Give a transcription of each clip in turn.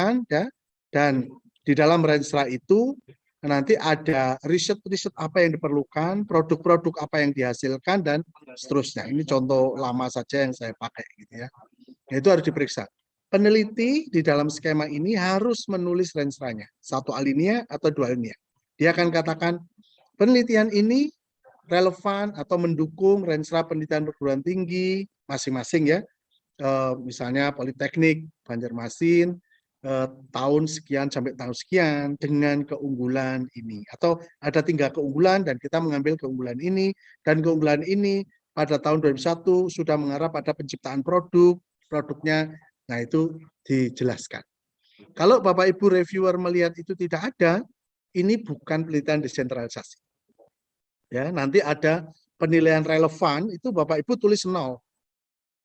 diperlukan ya, dan di dalam Renstra itu nanti ada riset apa yang diperlukan, produk-produk apa yang dihasilkan dan seterusnya. Ini contoh lama saja yang saya pakai gitu ya. Nah, itu harus diperiksa. Peneliti di dalam skema ini harus menulis Renstranya, satu alinea atau dua alinea. Dia akan katakan penelitian ini relevan atau mendukung Renstra penelitian perguruan tinggi masing-masing ya. Misalnya Politeknik Banjarmasin tahun sekian sampai tahun sekian dengan keunggulan ini, atau ada 3 keunggulan dan kita mengambil keunggulan ini, dan keunggulan ini pada tahun 2001 sudah mengarah pada penciptaan produknya. Nah, itu dijelaskan. Kalau Bapak Ibu reviewer melihat itu tidak ada, ini bukan penelitian desentralisasi. Ya, nanti ada penilaian relevan, itu Bapak Ibu tulis 0.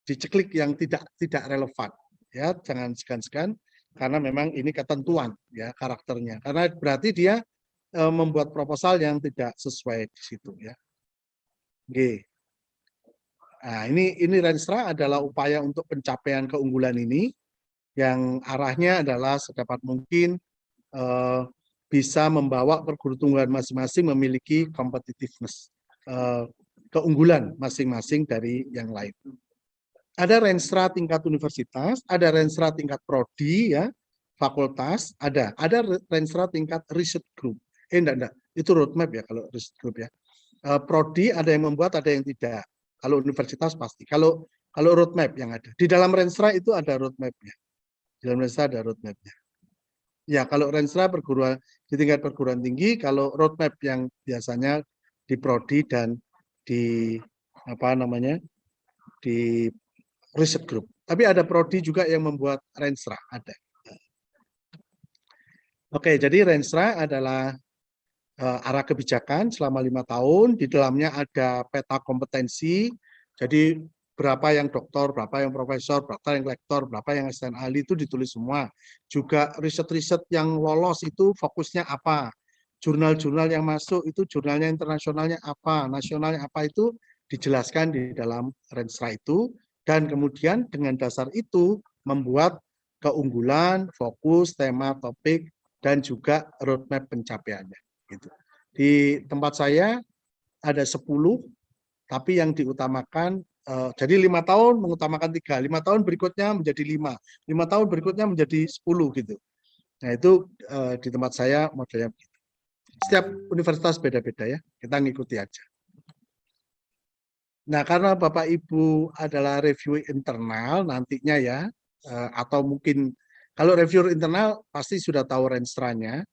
Diceklik yang tidak relevan. Ya, jangan segan-segan karena memang ini ketentuan ya karakternya. Karena berarti dia membuat proposal yang tidak sesuai di situ ya. Oke. Nah, ini Renstra adalah upaya untuk pencapaian keunggulan ini yang arahnya adalah sedapat mungkin bisa membawa perguruan tinggi masing-masing memiliki competitiveness, keunggulan masing-masing dari yang lain. Ada Renstra tingkat universitas, ada Renstra tingkat prodi ya, fakultas, ada Renstra tingkat riset group. Enggak, itu roadmap ya kalau riset group ya. Prodi ada yang membuat, ada yang tidak. Kalau universitas pasti. Kalau roadmap yang ada. Di dalam Renstra itu ada roadmapnya. Di dalam Renstra ada roadmapnya. Ya, kalau Renstra perguruan di tingkat perguruan tinggi, kalau roadmap yang biasanya di prodi dan di apa namanya? Di riset group. Tapi ada prodi juga yang membuat Renstra, ada. Oke, jadi Renstra adalah arah kebijakan selama 5 tahun. Di dalamnya ada peta kompetensi. Jadi berapa yang doktor, berapa yang profesor, berapa yang lektor, berapa yang asisten ahli itu ditulis semua. Juga riset-riset yang lolos itu fokusnya apa. Jurnal-jurnal yang masuk itu jurnalnya internasionalnya apa, nasionalnya apa, itu dijelaskan di dalam Renstra itu. Dan kemudian dengan dasar itu membuat keunggulan, fokus, tema, topik, dan juga roadmap pencapaiannya. Gitu. Di tempat saya ada 10, tapi yang diutamakan, jadi 5 tahun mengutamakan 3, 5 tahun berikutnya menjadi 5, 5 tahun berikutnya menjadi 10 gitu. Nah, itu di tempat saya modelnya begitu. Setiap universitas beda-beda ya, kita ngikuti aja. Nah, karena Bapak Ibu adalah review internal nantinya ya, atau mungkin kalau review internal pasti sudah tahu Renstranya,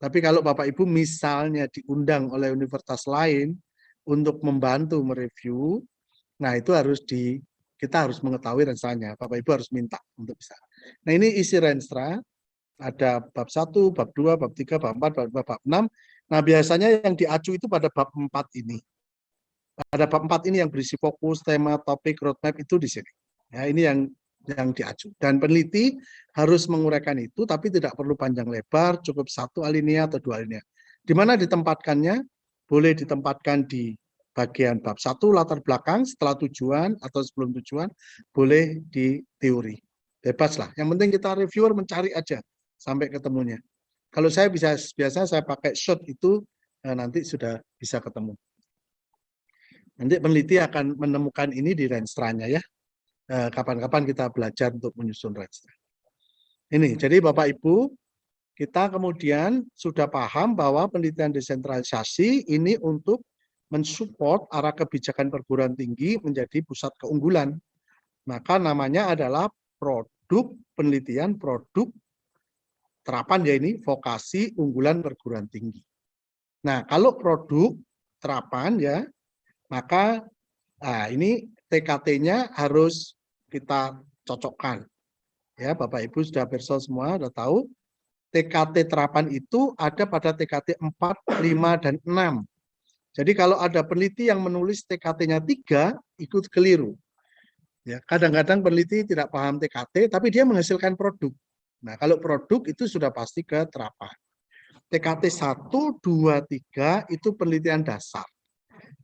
tapi kalau Bapak Ibu misalnya diundang oleh universitas lain untuk membantu mereview, nah itu kita harus mengetahui Renstranya, Bapak Ibu harus minta untuk bisa. Nah, ini isi Renstra, ada bab 1, bab 2, bab 3, bab 4, bab 6. Nah, biasanya yang diacu itu pada bab 4 ini. Pada bab 4 ini yang berisi fokus, tema, topik, roadmap itu di sini. Ya, ini yang diacu. Dan peneliti harus menguraikan itu, tapi tidak perlu panjang lebar, cukup 1 alinea atau 2 alinea. Di mana ditempatkannya? Boleh ditempatkan di bagian bab 1 latar belakang, setelah tujuan atau sebelum tujuan, boleh di teori. Bebas lah. Yang penting kita reviewer mencari aja sampai ketemunya. Kalau saya biasa saya pakai shot itu, nanti sudah bisa ketemu. Nanti peneliti akan menemukan ini di Renstranya ya. Kapan-kapan kita belajar untuk menyusun Renstra. Ini, jadi Bapak Ibu, kita kemudian sudah paham bahwa penelitian desentralisasi ini untuk mensupport arah kebijakan perguruan tinggi menjadi pusat keunggulan. Maka namanya adalah produk penelitian, produk terapan ya ini, vokasi unggulan perguruan tinggi. Nah, kalau produk terapan ya, maka ini TKT-nya harus kita cocokkan. Ya, Bapak Ibu sudah perso semua, sudah tahu. TKT terapan itu ada pada TKT 4, 5, dan 6. Jadi kalau ada peneliti yang menulis TKT-nya 3, ikut keliru. Ya, kadang-kadang peneliti tidak paham TKT, tapi dia menghasilkan produk. Nah, kalau produk itu sudah pasti ke terapan. TKT 1, 2, 3 itu penelitian dasar.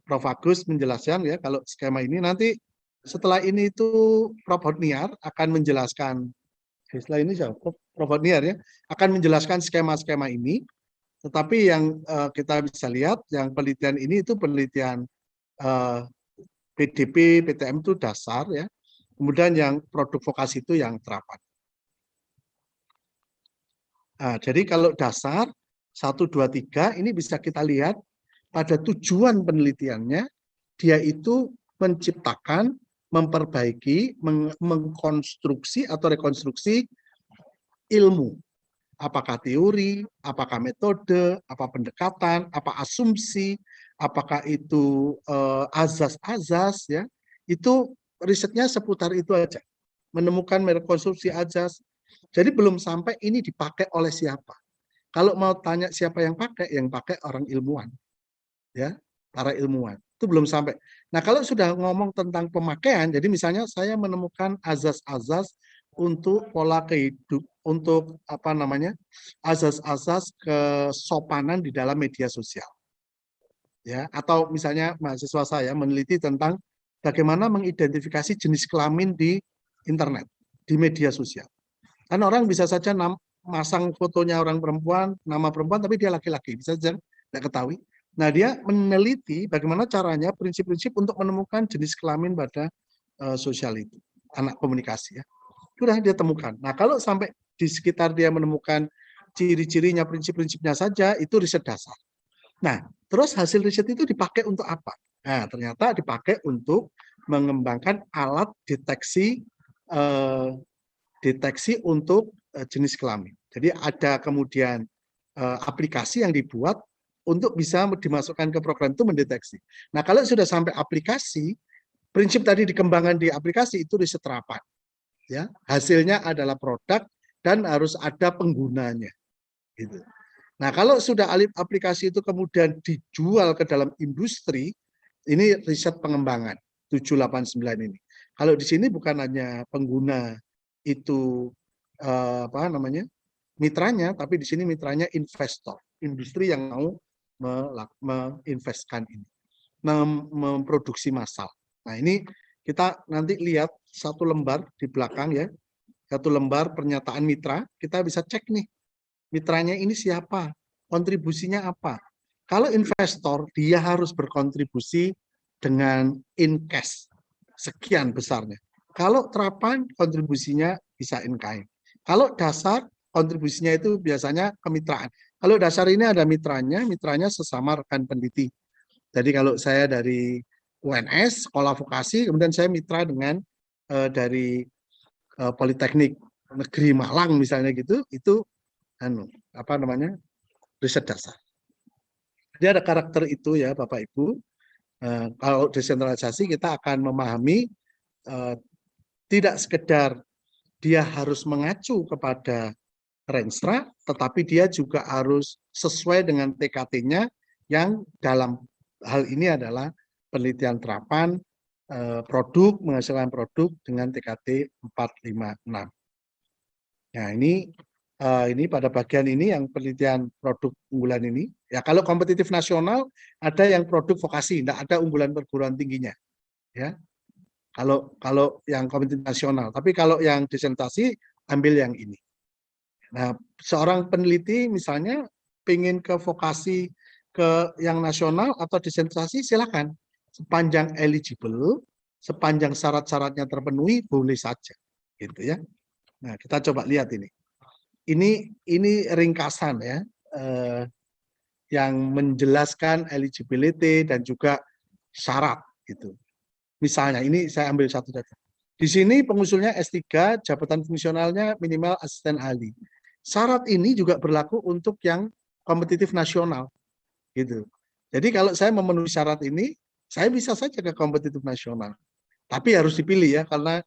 Prof. Agus menjelaskan ya, kalau skema ini nanti setelah ini itu Prof. Hotniar akan menjelaskan Setelah ini Prof. Niar ya akan menjelaskan skema-skema ini, tetapi yang kita bisa lihat yang penelitian ini itu penelitian PDP, PTM itu dasar ya, kemudian yang produk vokasi itu yang terapan. Nah, jadi kalau dasar 1, 2, 3 ini bisa kita lihat pada tujuan penelitiannya, dia itu menciptakan, memperbaiki, mengkonstruksi atau rekonstruksi ilmu. Apakah teori, apakah metode, apa pendekatan, apa asumsi, apakah itu azas-azas ya. Itu risetnya seputar itu aja. Menemukan merekonstruksi azas. Jadi belum sampai ini dipakai oleh siapa. Kalau mau tanya siapa yang pakai orang ilmuwan. Ya, para ilmuwan. Itu belum sampai. Nah, kalau sudah ngomong tentang pemakaian, jadi misalnya saya menemukan azas-azas untuk pola kehidupan, untuk apa namanya, azas-azas kesopanan di dalam media sosial. Ya, atau misalnya mahasiswa saya meneliti tentang bagaimana mengidentifikasi jenis kelamin di internet, di media sosial. Kan orang bisa saja masang fotonya orang perempuan, nama perempuan, tapi dia laki-laki, bisa saja tidak ketahui. Nah, dia meneliti bagaimana caranya prinsip-prinsip untuk menemukan jenis kelamin pada sosial itu, anak komunikasi ya. Sudah dia temukan. Nah, kalau sampai di sekitar dia menemukan ciri-cirinya, prinsip-prinsipnya saja, itu riset dasar. Nah, terus hasil riset itu dipakai untuk apa? Nah, ternyata dipakai untuk mengembangkan alat deteksi untuk jenis kelamin. Jadi ada kemudian aplikasi yang dibuat untuk bisa dimasukkan ke program itu mendeteksi. Nah, kalau sudah sampai aplikasi, prinsip tadi dikembangkan di aplikasi itu riset terapan. Ya, hasilnya adalah produk dan harus ada penggunanya. Gitu. Nah, kalau sudah aplikasi itu kemudian dijual ke dalam industri, ini riset pengembangan 789 ini. Kalau di sini bukan hanya pengguna itu apa namanya mitranya, tapi di sini mitranya investor, industri yang mau menginvestkan ini, memproduksi massal. Nah, ini kita nanti lihat satu lembar di belakang ya, satu lembar pernyataan mitra, kita bisa cek nih, mitranya ini siapa, kontribusinya apa. Kalau investor, dia harus berkontribusi dengan in cash, sekian besarnya. Kalau terapan, kontribusinya bisa in kind. Kalau dasar, kontribusinya itu biasanya kemitraan. Kalau dasar ini ada mitranya sesama rekan peneliti. Jadi kalau saya dari UNS, sekolah vokasi, kemudian saya mitra dengan dari Politeknik Negeri Malang misalnya gitu, itu apa namanya riset dasar. Jadi ada karakter itu ya Bapak Ibu. Kalau desentralisasi kita akan memahami tidak sekedar dia harus mengacu kepada Renstra, tetapi dia juga harus sesuai dengan TKT-nya yang dalam hal ini adalah penelitian terapan produk, menghasilkan produk dengan TKT 456. Nah, ini pada bagian ini yang penelitian produk unggulan ini. Ya, kalau kompetitif nasional ada yang produk vokasi, tidak ada unggulan perguruan tingginya. Ya, kalau yang kompetitif nasional. Tapi kalau yang desentralisasi ambil yang ini. Nah, seorang peneliti misalnya pengen ke vokasi ke yang nasional atau desentralisasi silakan. Sepanjang eligible, sepanjang syarat-syaratnya terpenuhi boleh saja, gitu ya. Nah, kita coba lihat ini. Ini ringkasan ya, yang menjelaskan eligibility dan juga syarat gitu. Misalnya ini saya ambil satu data. Di sini pengusulnya S3, jabatan fungsionalnya minimal asisten ahli. Syarat ini juga berlaku untuk yang kompetitif nasional, gitu. Jadi kalau saya memenuhi syarat ini, saya bisa saja ke kompetitif nasional. Tapi harus dipilih ya, karena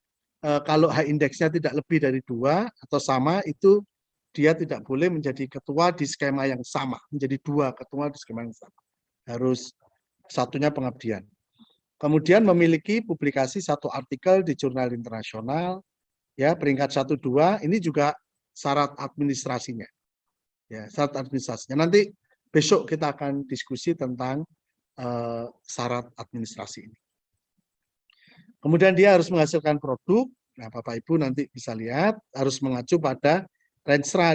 kalau H indeksnya tidak lebih dari 2 atau sama, itu dia tidak boleh menjadi ketua di skema yang sama, menjadi 2 ketua di skema yang sama. Harus satunya pengabdian. Kemudian memiliki publikasi 1 artikel di jurnal internasional, ya peringkat 1-2, ini juga syarat administrasinya. Ya, syarat administrasinya. Nanti besok kita akan diskusi tentang syarat administrasi ini. Kemudian dia harus menghasilkan produk, Nah, Bapak Ibu nanti bisa lihat harus mengacu pada Renstra